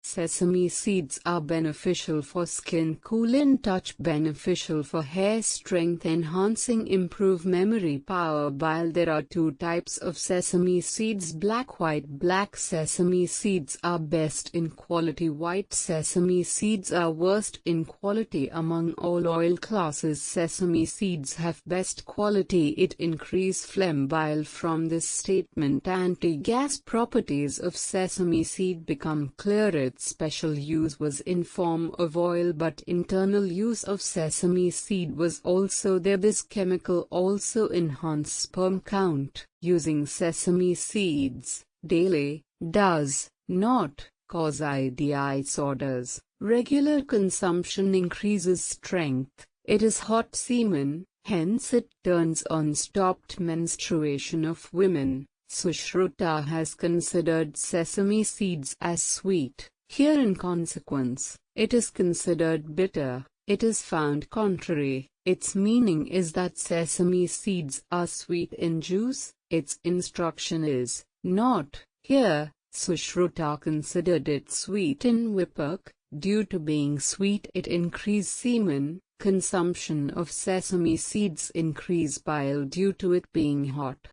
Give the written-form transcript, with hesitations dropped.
Sesame seeds are beneficial for skin, cool in touch, beneficial for hair strength, enhancing, improve memory power. Bile. There are two types of sesame seeds: black, white. Black sesame seeds are best in quality. White sesame seeds are worst in quality. Among all oil classes, sesame seeds have best quality. It increase phlegm. Bile. From this statement, anti-gas properties of sesame seed become clearer. Its special use was in form of oil, but internal use of sesame seed was also there. This chemical also enhances sperm count. Using sesame seeds daily does not cause IDI disorders. Regular consumption increases strength. It is hot semen, hence it turns on stopped menstruation of women. Sushruta has considered sesame seeds as sweet. Here, in consequence, it is considered bitter. It is found contrary. Its meaning is that sesame seeds are sweet in juice. Its instruction is not. Here, Sushruta considered it sweet in vipak. Due to being sweet, it increase semen. Consumption of sesame seeds increase bile due to it being hot.